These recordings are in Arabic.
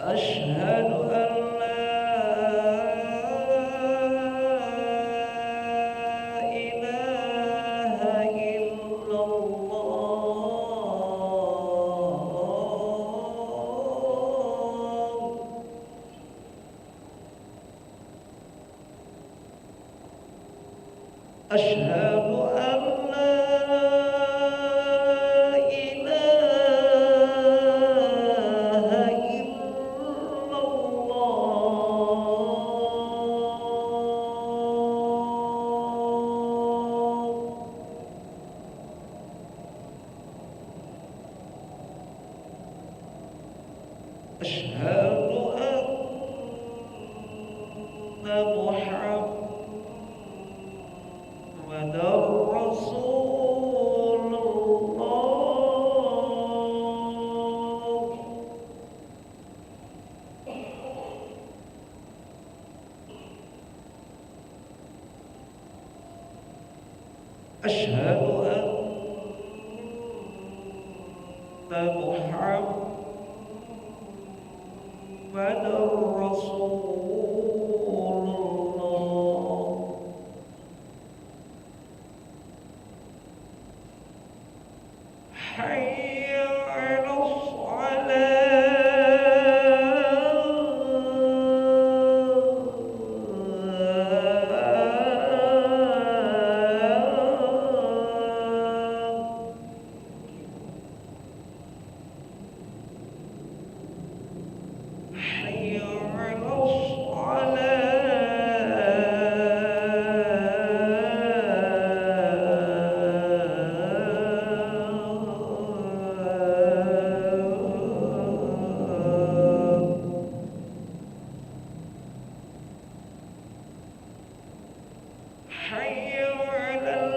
أشهد أن لا إله إلا الله. أشهد أن لا إله إلا الله. أشهد أن محمدا رسول الله. أشهد أن محمدا رسول الله. حي على الصلاة. حي على الصلاة. حي على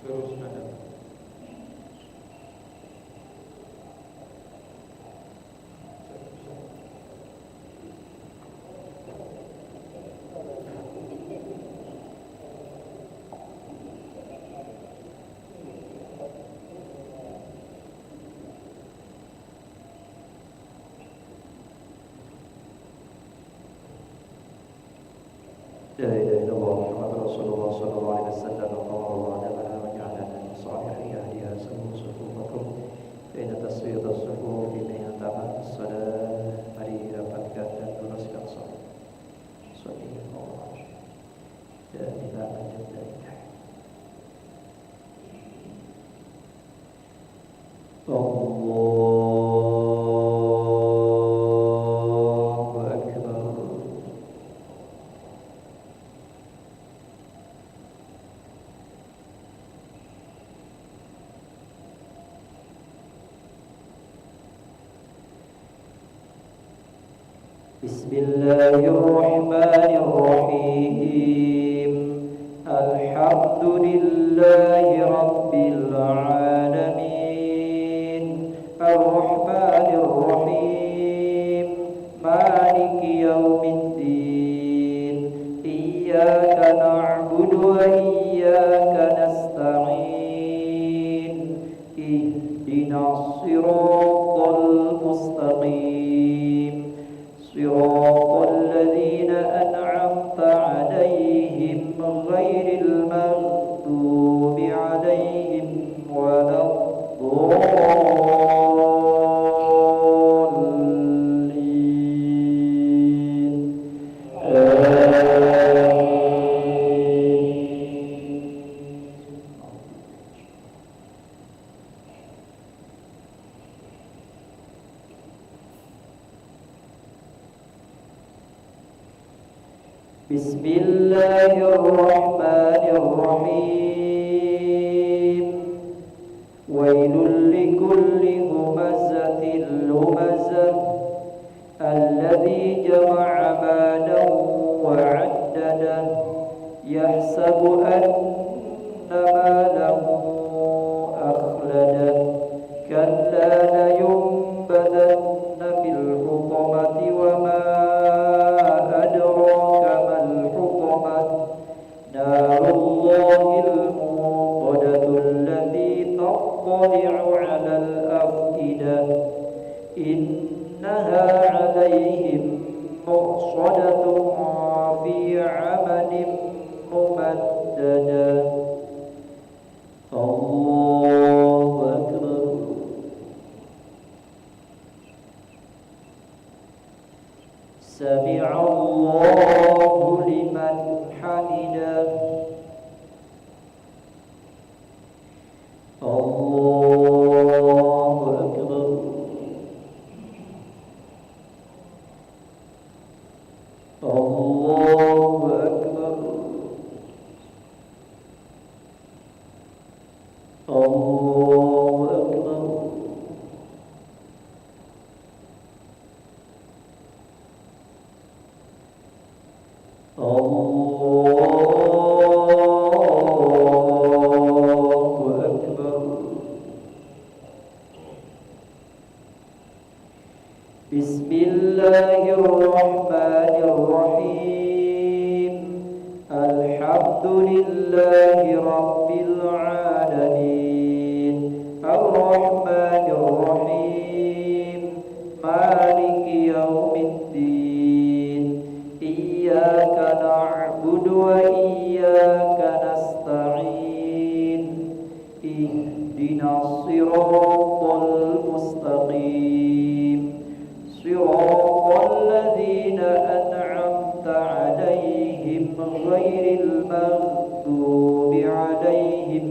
Terus ada. لا إله إلا الله محمد رسول الله صلى الله عليه وسلم قال الله تعالى وجعلنا من صالح أهلها سووا صفوفكم فإن تسوية الصفوف من تبع الصلاة. Mari rapatkan dan luruskan salat. Sallallahu dan ila ajadainya. Allahu Akbar. Bismillahirrahmanirrahim. Alhamdulillahi Rabbil alamin. Ar-Rahmanir-Rahim. Maliki yaumiddin. Iyyaka na'budu wa iyyaka nasta'in. Ihdinas siratal mustaqim. صراط الذين أنعمت عليهم غير المغضوب عليهم ولا الضالين. Bismillahirrahmanirrahim. Wailul likulli humazatin lumazah alladzi jama'a malan wa 'addadah yahsabu anna malahu akhladah kalla la yunbadanna fil hutamati wa ma adraka mal hutamah narullahil muqadatul lati tattali'u 'alal afidah innaha 'alaihim muqsadatun fi 'amalin mumaddadah. Allahu Akbar. Sami'allahu liman hamidah. Allahu Akbar. Allahu Akbar. بسم الله الرحمن الرحيم الحمد لله رب العالمين الرحمن الرحيم مالك يوم الدين إياك نعبد وإياك نستعين اهدنا الصراط المستقيم صراط الذين أنعمت عليهم غير المغضوب عليهم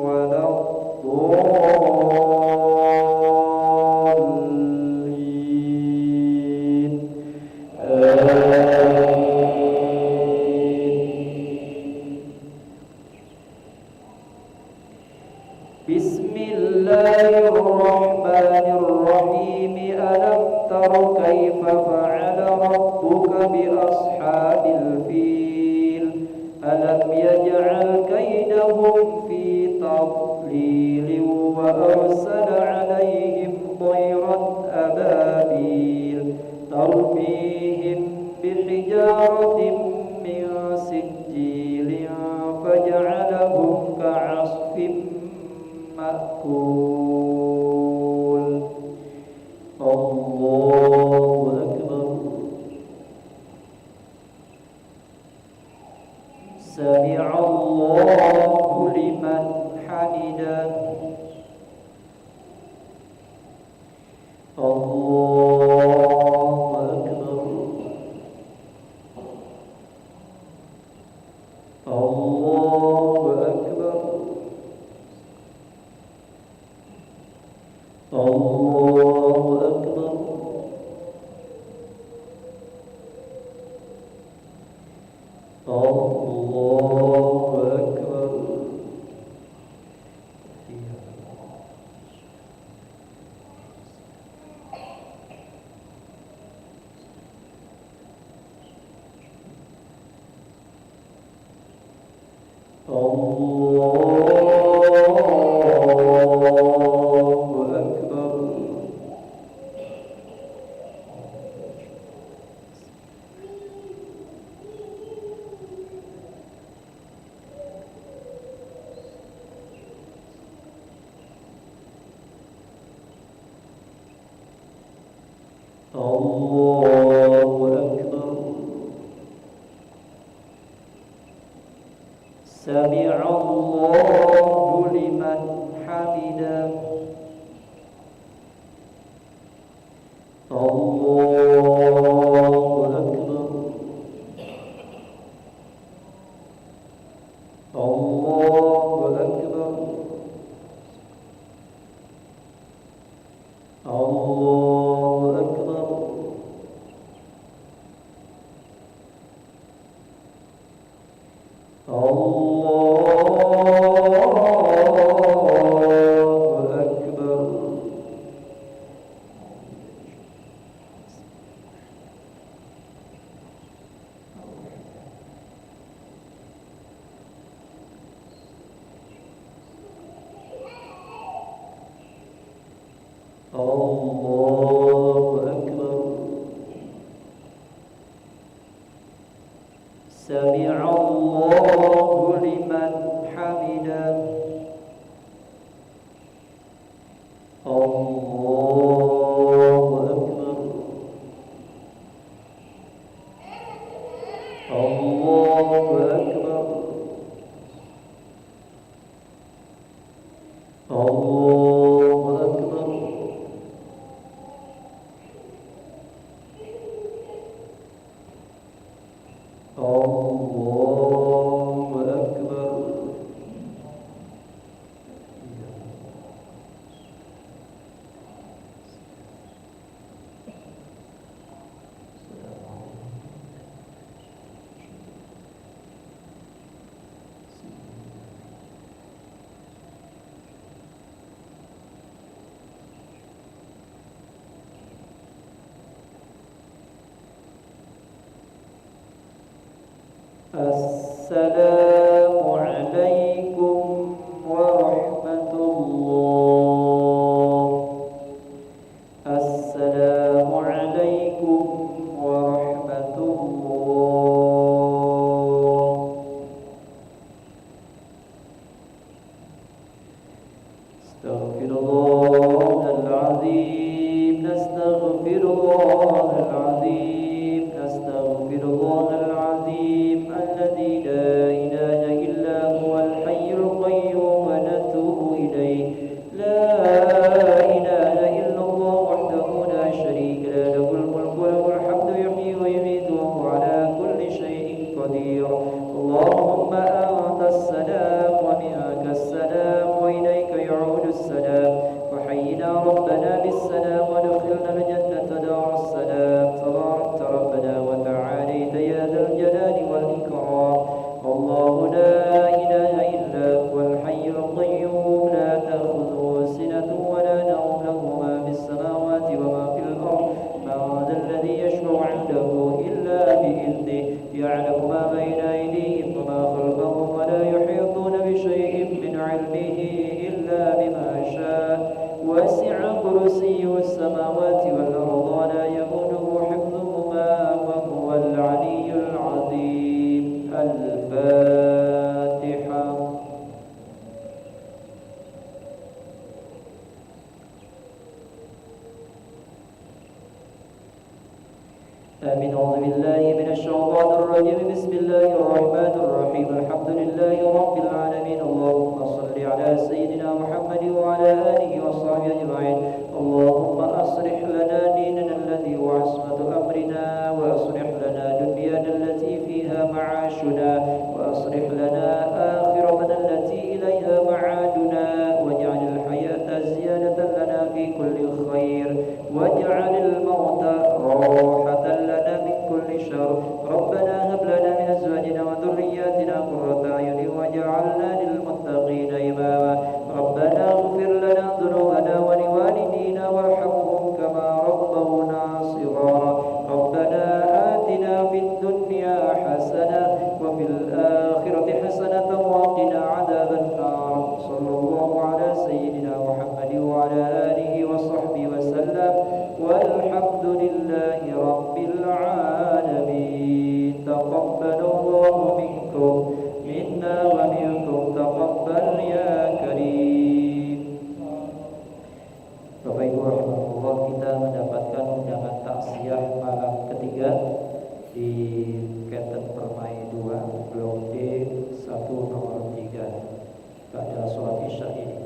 ولا الضالين آمين. بسم الله الرحمن الرحيم ألم تر كيف فعل ربك بأصحاب الفيل ألم يجعل كيدهم في تضليل وأرسل عليهم طيرا أبابيل ترميهم بحجارة من سجيل فجعلهم كعصف مأكول الله أكبر سمع الله لمن حمده الله أكبر الله أكبر الله أكبر الله أكبر الله أكبر الله أكبر سمع الله لمن حمده الله أكبر الله أكبر الله أكبر الله أكبر الله أكبر سمع الله لمن حمده الله أكبر الله أكبر الله أكبر الله أكبر السلام عليكم ورحمة الله. السلام عليكم آمين. أعوذ بالله من الشيطان الرجيم. بسم الله الرحمن الرحيم. الحمد لله رب العالمين. اللهم صل على سيدنا محمد وعلى آله وصحبه أجمعين. اللهم أصلح لنا ديننا الذي هو عصمة أمرنا، وأصلح لنا دنيانا التي فيها معاشنا، وأصلح لنا آخرتنا التي إليها معادنا، واجعل الحياة زيادة لنا في كل خير، واجعل الموت راحة لنا من كل شر. ربنا هب لنا من أزواجنا وذرياتنا قرة أعين واجعلنا للمتقين إماما. ربنا اغفر لنا ذنوبنا ولوالدينا وارحمهم كما ربونا صغارا. ربنا آتنا في الدنيا حسنة وفي الآخرة حسنة وقنا عذاب النار. صلى الله على سيدنا محمد وعلى آله وصحبه وسلم، والحمد لله رب العالمين. تقبل الله منكم منا ومنكم تقبل يا كريم. Bapak Ibu rahimahullah, kita mendapatkan undangan taksiyah malam ketiga di Keten Permai 2 Blok D 1 nomor 3 pada sholat isya ini.